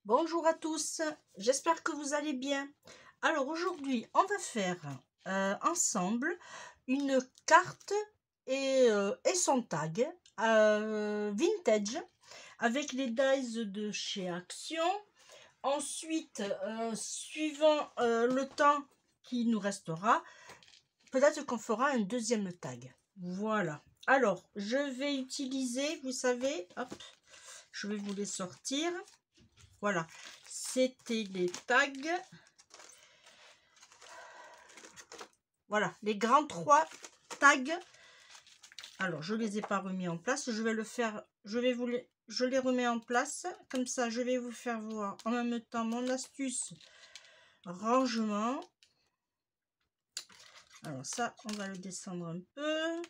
Bonjour à tous, j'espère que vous allez bien. Alors aujourd'hui, on va faire ensemble une carte et son tag vintage avec les dies de chez Action. Ensuite, suivant le temps qui nous restera, peut-être qu'on fera un deuxième tag. Voilà. Alors, je vais utiliser, vous savez, hop, je vais vous les sortir. Voilà, c'était les tags. Voilà, les grands 3 tags. Alors, je les ai pas remis en place. Je vais le faire, je les remets en place. Comme ça, je vais vous faire voir en même temps mon astuce rangement. Alors ça, on va le descendre un peu.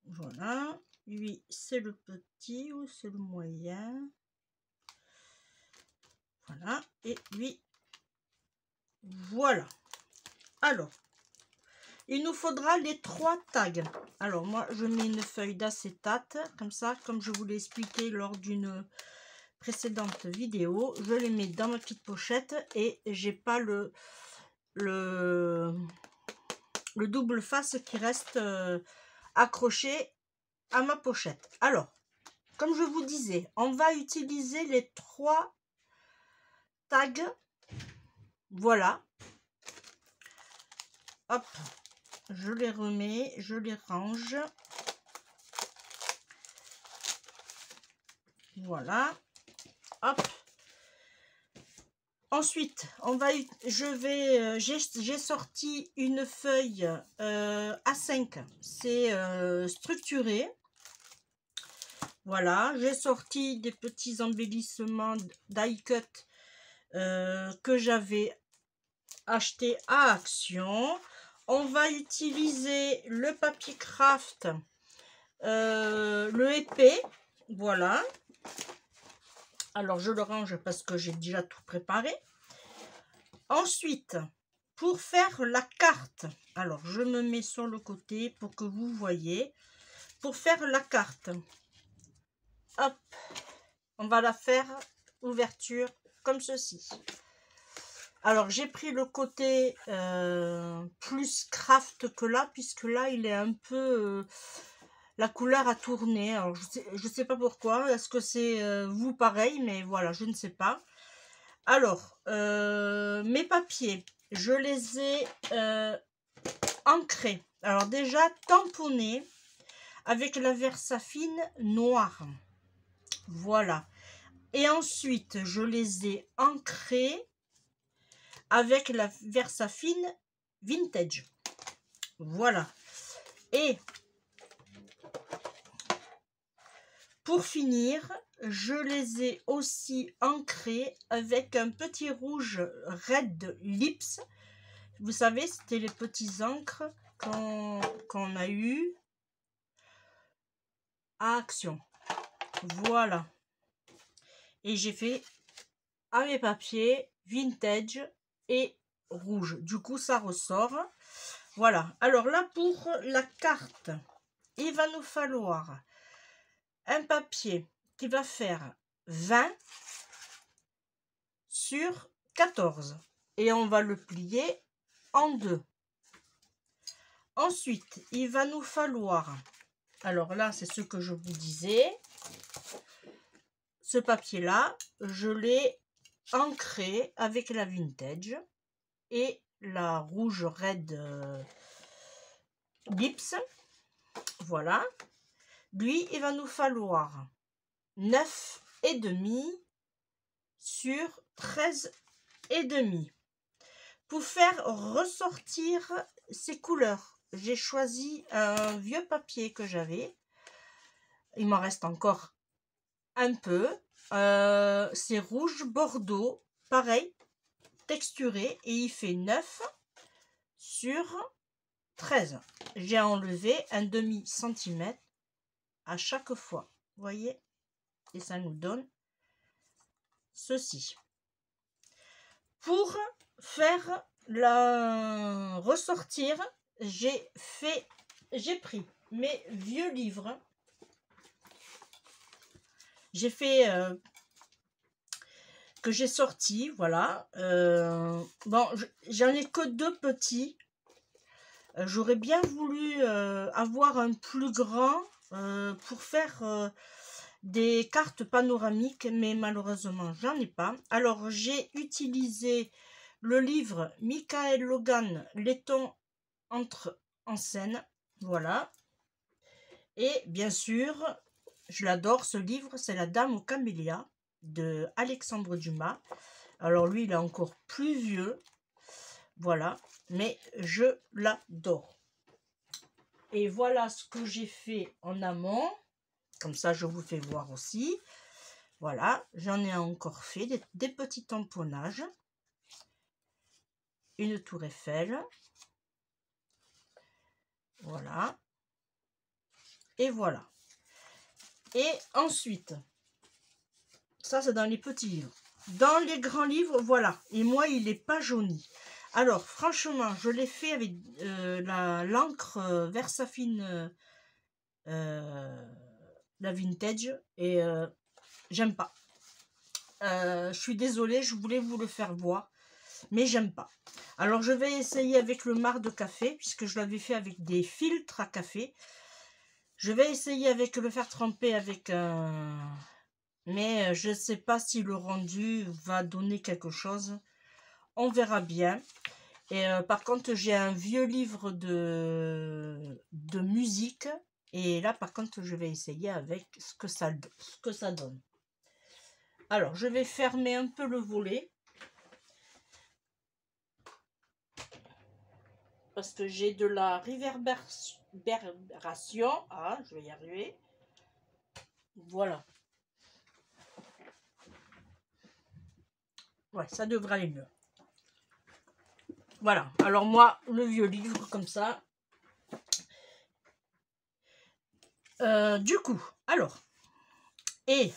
Voilà. Lui, c'est le petit ou c'est le moyen. Voilà. Et lui, voilà. Alors, il nous faudra les 3 tags. Alors, moi, je mets une feuille d'acétate, comme ça, comme je vous l'ai expliqué lors d'une précédente vidéo. Je les mets dans ma petite pochette et j'ai pas le double face qui reste accroché à ma pochette. Alors, comme je vous disais, on va utiliser les 3 tags. Voilà. Hop, je les remets, je les range. Voilà. Hop. Ensuite, j'ai sorti une feuille A5. C'est structuré. Voilà, j'ai sorti des petits embellissements die cut que j'avais acheté à Action. On va utiliser le papier craft, le épais. Voilà. Alors, je le range parce que j'ai déjà tout préparé. Ensuite, pour faire la carte, alors je me mets sur le côté pour que vous voyez. Pour faire la carte, hop, on va la faire ouverture comme ceci. Alors, j'ai pris le côté plus craft que là, puisque là, il est un peu... la couleur a tourné. Alors, je sais pas pourquoi. Est-ce que c'est vous pareil? Mais voilà, je ne sais pas. Alors, mes papiers, je les ai ancrés. Alors déjà, tamponnés avec la Versafine noire. Voilà. Et ensuite, je les ai ancrés avec la Versafine vintage. Voilà. Et pour finir, je les ai aussi ancrés avec un petit rouge Red Lips. Vous savez, c'était les petits encres qu'on a eu à Action. Voilà. Et j'ai fait à mes papiers vintage et rouge. Du coup, ça ressort. Voilà. Alors là, pour la carte, il va nous falloir un papier qui va faire 20 sur 14. Et on va le plier en 2. Ensuite, il va nous falloir, alors là, c'est ce que je vous disais, ce papier-là, je l'ai ancré avec la vintage et la rouge Red Lips. Voilà. Lui, il va nous falloir 9,5 sur 13,5. Pour faire ressortir ces couleurs, j'ai choisi un vieux papier que j'avais. Il m'en reste encore un peu. C'est rouge bordeaux, pareil, texturé, et il fait 9 sur 13. J'ai enlevé un demi-centimètre à chaque fois. Vous voyez? Et ça nous donne ceci. Pour faire la ressortir, j'ai pris mes vieux livres. J'ai fait que j'ai sorti, voilà. Bon, j'en ai que 2 petits. J'aurais bien voulu avoir un plus grand pour faire des cartes panoramiques, mais malheureusement, j'en ai pas. Alors, j'ai utilisé le livre Michael Logan, Laiton entre en scène, voilà. Et bien sûr, je l'adore, ce livre, c'est La Dame aux Camélias de Alexandre Dumas. Alors lui, il est encore plus vieux, voilà, mais je l'adore. Et voilà ce que j'ai fait en amont, comme ça je vous fais voir aussi. Voilà, j'en ai encore fait des petits tamponnages, une tour Eiffel, voilà, et voilà. Et ensuite, ça c'est dans les petits livres. Dans les grands livres, voilà. Et moi, il n'est pas jauni. Alors, franchement, je l'ai fait avec l'encre Versafine, la vintage. Et j'aime pas. Je suis désolée, je voulais vous le faire voir. Mais j'aime pas. Alors, je vais essayer avec le marc de café, puisque je l'avais fait avec des filtres à café. Je vais essayer avec le fer trempé avec un... Mais je ne sais pas si le rendu va donner quelque chose. On verra bien. Et par contre, j'ai un vieux livre de musique. Et là, par contre, je vais essayer avec ce que ça donne. Alors, je vais fermer un peu le volet. Parce que j'ai de la réverbération. Ah, je vais y arriver. Voilà. Ouais, ça devrait aller mieux. Voilà. Alors moi, le vieux livre, comme ça. Du coup, alors. Et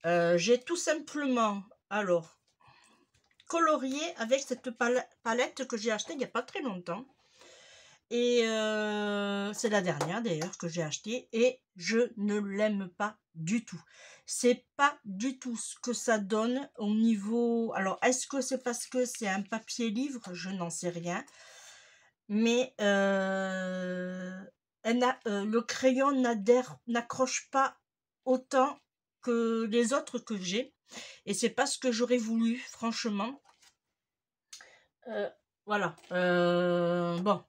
j'ai tout simplement, alors, colorié avec cette palette que j'ai achetée il n'y a pas très longtemps. Et c'est la dernière d'ailleurs que j'ai achetée et je ne l'aime pas du tout. C'est pas du tout ce que ça donne au niveau... Alors, est-ce que c'est parce que c'est un papier livre? Je n'en sais rien. Mais le crayon n'accroche pas autant que les autres que j'ai. Et c'est pas ce que j'aurais voulu, franchement. Voilà. Bon.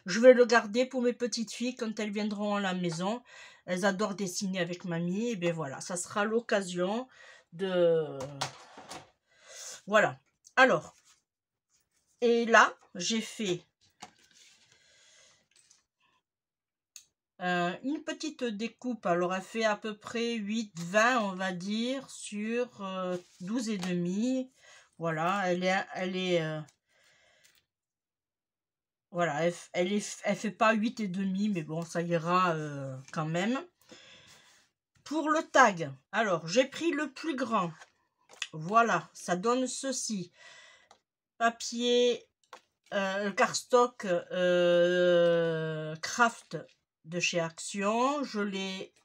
Je vais le garder pour mes petites filles quand elles viendront à la maison. Elles adorent dessiner avec mamie. Et bien voilà, ça sera l'occasion de... Voilà. Alors. Et là, j'ai fait une petite découpe. Alors, elle fait à peu près 8-20, on va dire, sur 12,5. Voilà, elle est voilà, elle fait pas 8,5, mais bon, ça ira quand même. Pour le tag, alors, j'ai pris le plus grand. Voilà, ça donne ceci. Papier cardstock craft de chez Action. Je l'ai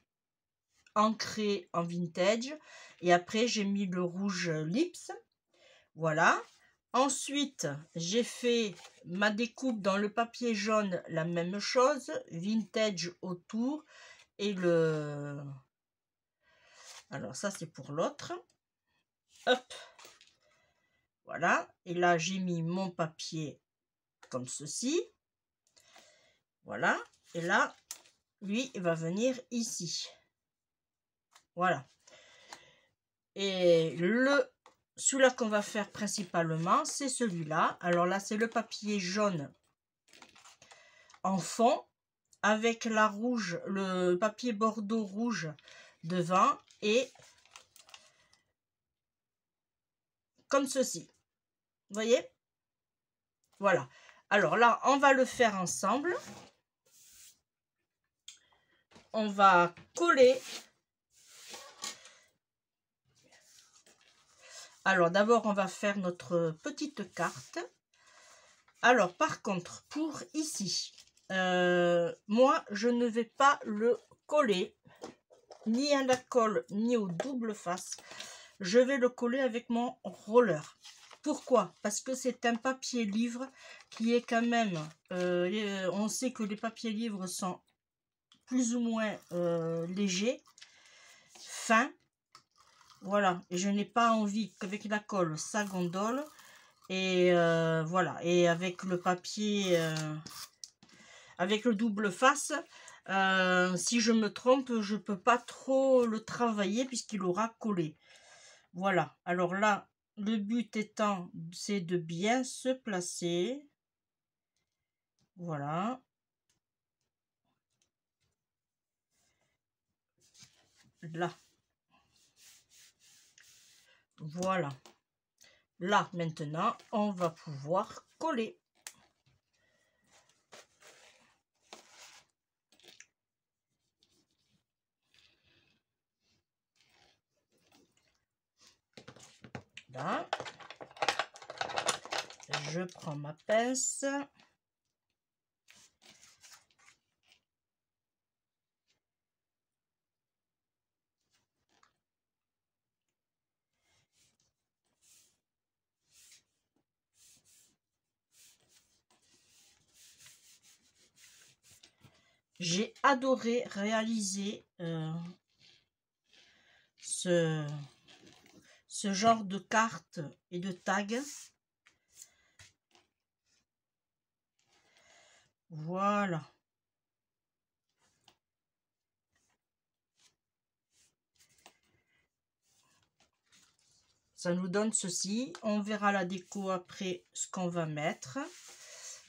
ancré en vintage. Et après, j'ai mis le rouge lips. Voilà. Ensuite, j'ai fait ma découpe dans le papier jaune, la même chose, vintage autour, et le... Alors ça, c'est pour l'autre. Hop. Voilà. Et là, j'ai mis mon papier comme ceci. Voilà. Et là, lui, il va venir ici. Voilà. Et celui-là qu'on va faire principalement, c'est celui-là. Alors là, c'est le papier jaune en fond avec la rouge, le papier bordeaux rouge devant et comme ceci. Vous voyez? Voilà. Alors là, on va le faire ensemble. On va coller. Alors d'abord, on va faire notre petite carte. Alors par contre, pour ici, moi, je ne vais pas le coller ni à la colle ni au double face je vais le coller avec mon roller. Pourquoi? Parce que c'est un papier livre qui est quand même... on sait que les papiers livres sont plus ou moins légers, fins. Voilà, et je n'ai pas envie qu'avec la colle ça gondole. Et voilà, et avec le papier, avec le double face, si je me trompe, je peux pas trop le travailler puisqu'il aura collé. Voilà, alors là, le but étant, c'est de bien se placer. Voilà. Là. Voilà. Là, maintenant, on va pouvoir coller. Là. Je prends ma pince. J'ai adoré réaliser ce genre de cartes et de tags. Voilà. Ça nous donne ceci. On verra la déco après ce qu'on va mettre.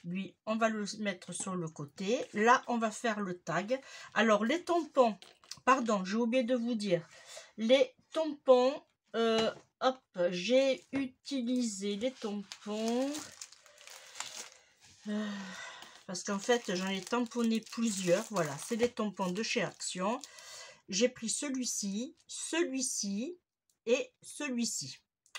Lui, on va le mettre sur le côté. Là, on va faire le tag. Alors, les tampons, pardon, j'ai oublié de vous dire. Les tampons, hop, j'ai utilisé les tampons. Parce qu'en fait, j'en ai tamponné plusieurs. Voilà, c'est les tampons de chez Action. J'ai pris celui-ci, celui-ci et celui-ci.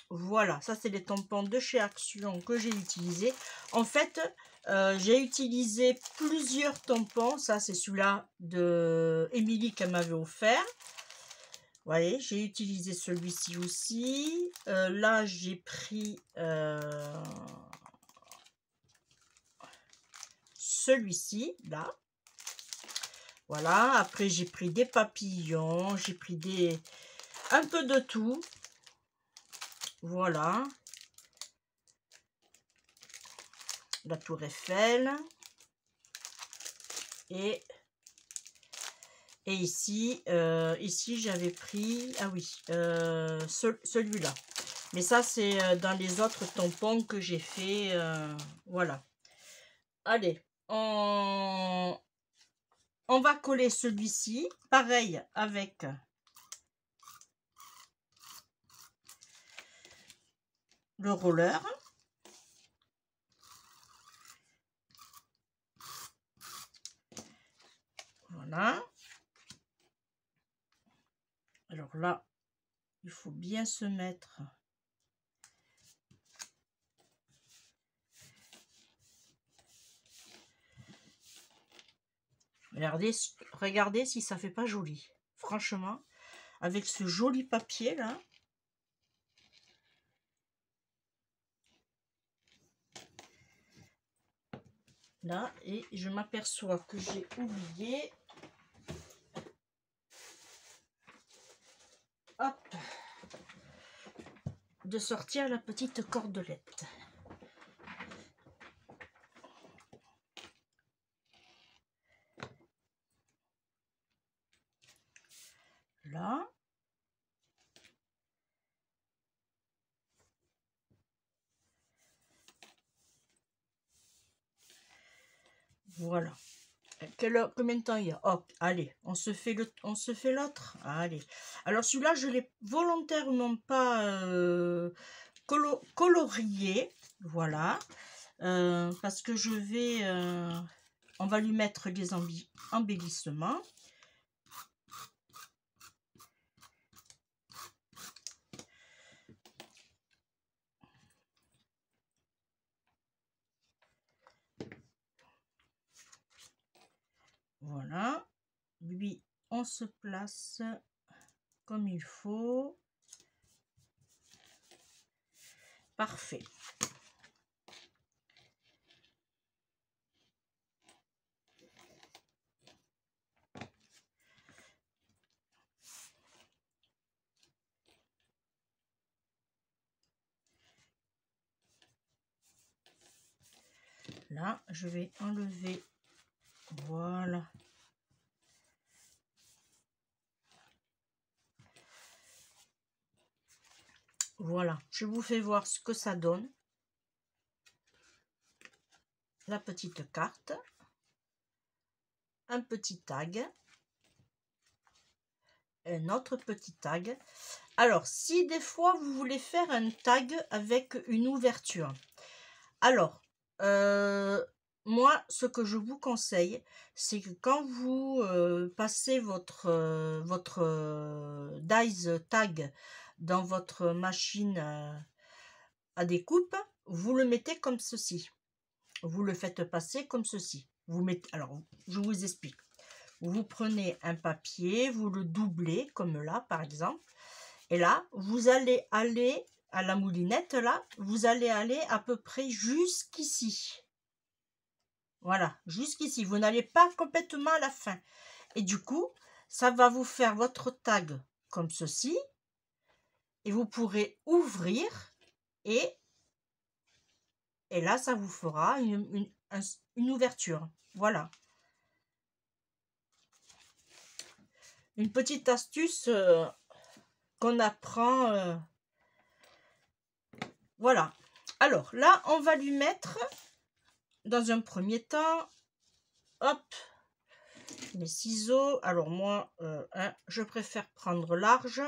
Voilà, ça c'est les tampons de chez Action que j'ai utilisé. En fait, j'ai utilisé plusieurs tampons. Ça c'est celui-là de Émilie qu'elle m'avait offert. Vous voyez, j'ai utilisé celui-ci aussi. Là, j'ai pris celui-ci, là. Voilà, après j'ai pris des papillons, j'ai pris un peu de tout. Voilà. La tour Eiffel. Et ici, ici j'avais pris, ah oui, celui-là. Mais ça c'est dans les autres tampons que j'ai fait, voilà. Allez, on va coller celui-ci, pareil avec le roller. Voilà. Alors là, il faut bien se mettre. Regardez si ça fait pas joli. Franchement, avec ce joli papier là. Là, et je m'aperçois que j'ai oublié. Hop. De sortir la petite cordelette. Là. Voilà. Combien de temps il y a? Hop, allez, on se fait l'autre. Allez. Alors celui-là, je l'ai volontairement pas colorié. Voilà. Parce que je vais... on va lui mettre des embellissements. Voilà. Lui, on se place comme il faut. Parfait. Là, je vais enlever. Voilà. Voilà. Je vous fais voir ce que ça donne. La petite carte. Un petit tag. Un autre petit tag. Alors, si des fois vous voulez faire un tag avec une ouverture, alors, moi, ce que je vous conseille, c'est que quand vous passez votre dies tag dans votre machine à découpe, vous le mettez comme ceci. Vous le faites passer comme ceci. Vous mettez, alors, je vous explique. Vous prenez un papier, vous le doublez, comme là, par exemple. Et là, vous allez aller à la moulinette, là, vous allez aller à peu près jusqu'ici. Voilà, jusqu'ici. Vous n'allez pas complètement à la fin. Et du coup, ça va vous faire votre tag comme ceci. Et vous pourrez ouvrir. Et là, ça vous fera une ouverture. Voilà. Une petite astuce qu'on apprend. Voilà. Alors là, on va lui mettre, dans un premier temps, hop, les ciseaux. Alors moi, je préfère prendre large.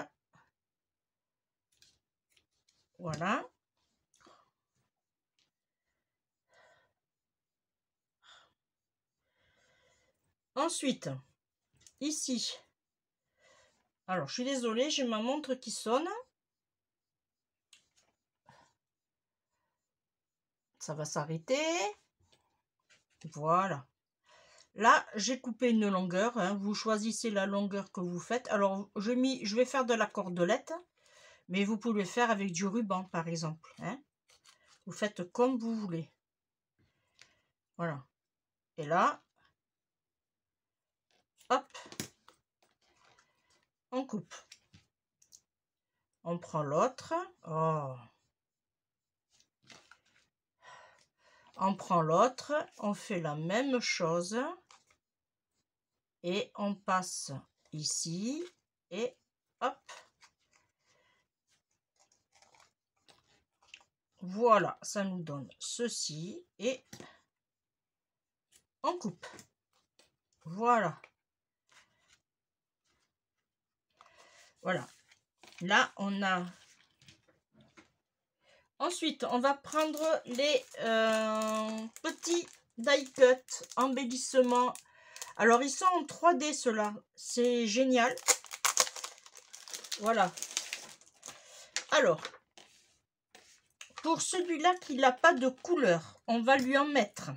Voilà. Ensuite, ici. Alors, je suis désolée, j'ai ma montre qui sonne. Ça va s'arrêter. Voilà. Là, j'ai coupé une longueur. Hein. Vous choisissez la longueur que vous faites. Alors, je vais faire de la cordelette. Mais vous pouvez faire avec du ruban, par exemple. Hein. Vous faites comme vous voulez. Voilà. Et là, hop, on coupe. On prend l'autre. Oh. On prend l'autre. On fait la même chose. Et on passe ici. Et hop. Voilà, ça nous donne ceci. Et on coupe. Voilà. Voilà. Là, on a... Ensuite, on va prendre les petits die cut embellissements. Alors, ils sont en 3D, ceux-là. C'est génial. Voilà. Alors, pour celui-là qui n'a pas de couleur, on va lui en mettre.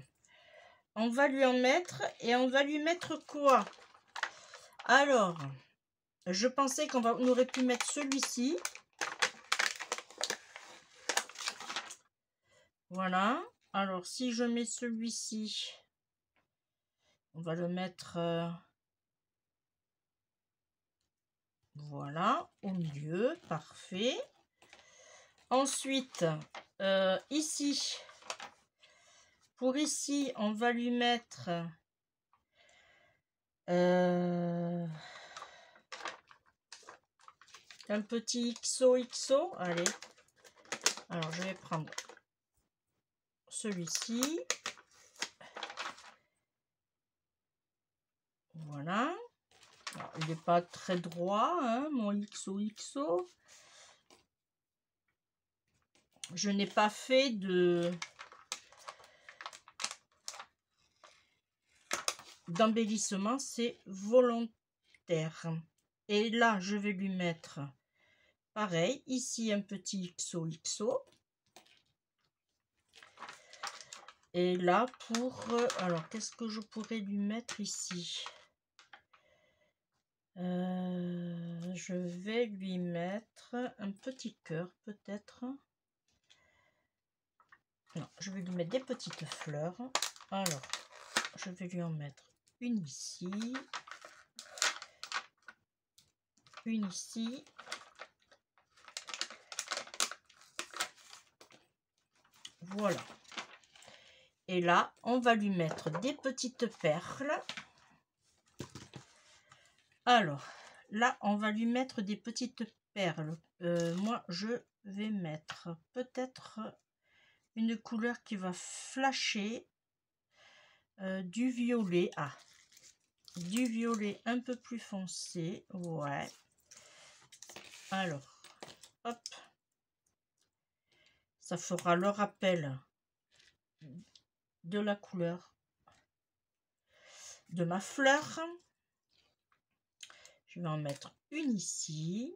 On va lui en mettre et on va lui mettre quoi? Alors, je pensais qu'on aurait pu mettre celui-ci. Voilà. Alors, si je mets celui-ci, on va le mettre... voilà, au milieu. Parfait. Ensuite, ici, pour ici, on va lui mettre... un petit XOXO. Allez. Alors, je vais prendre celui-ci. Voilà. Alors, il n'est pas très droit, hein, mon XOXO. Je n'ai pas fait d'embellissement, c'est volontaire. Et là, je vais lui mettre pareil, ici un petit XOXO. Et là, pour... alors, qu'est-ce que je pourrais lui mettre ici? Je vais lui mettre un petit cœur, peut-être. Non, je vais lui mettre des petites fleurs. Alors, je vais lui en mettre une ici. Une ici. Voilà. Et là, on va lui mettre des petites perles. Alors, là, on va lui mettre des petites perles. Moi, je vais mettre peut-être une couleur qui va flasher. Du violet. Ah, du violet un peu plus foncé. Ouais. Alors, hop. Ça fera le rappel de la couleur de ma fleur. Je vais en mettre une ici.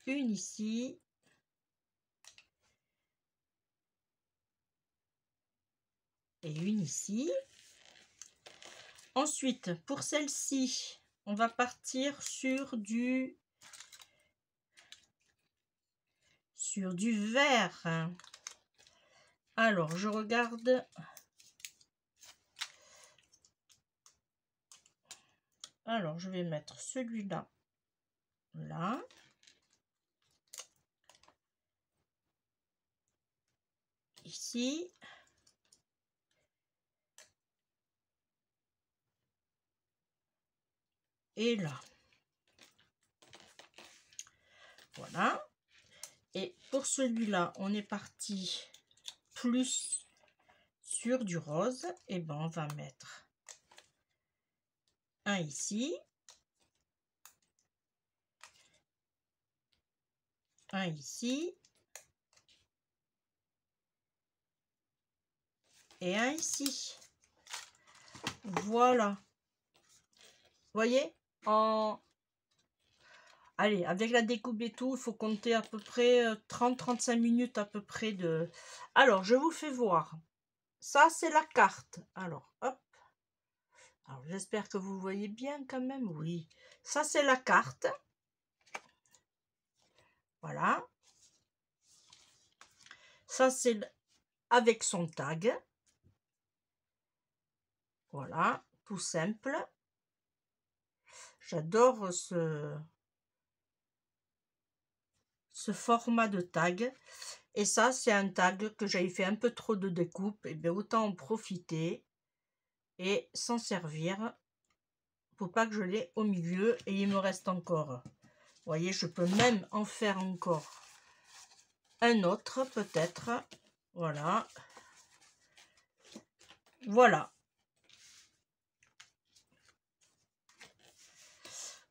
Une ici. Et une ici. Ensuite, pour celle-ci, on va partir sur du vert. Alors, je regarde. Alors, je vais mettre celui-là. Là. Ici. Et là. Voilà. Et pour celui-là, on est parti plus sur du rose. Et ben, on va mettre un ici. Un ici. Et un ici. Voilà. Vous voyez, allez, avec la découpe et tout, il faut compter à peu près 30-35 minutes à peu près de... Alors, je vous fais voir. Ça, c'est la carte. Alors, hop. Alors, j'espère que vous voyez bien quand même. Oui. Ça, c'est la carte. Voilà. Ça, c'est avec son tag. Voilà, tout simple. J'adore ce format de tag. Et ça, c'est un tag que j'avais fait un peu trop de découpe. Et bien, autant en profiter et s'en servir. Faut pas que je l'ai au milieu. Et il me reste encore. Vous voyez, je peux même en faire encore un autre, peut-être. Voilà. Voilà.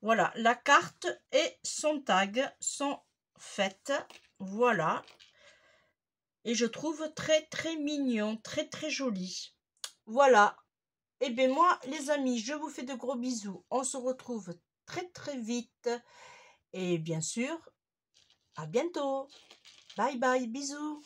Voilà, la carte et son tag sont faites. Voilà. Et je trouve très très mignon, très très joli. Voilà. Et bien moi, les amis, je vous fais de gros bisous. On se retrouve très très vite. Et bien sûr, à bientôt. Bye bye, bisous.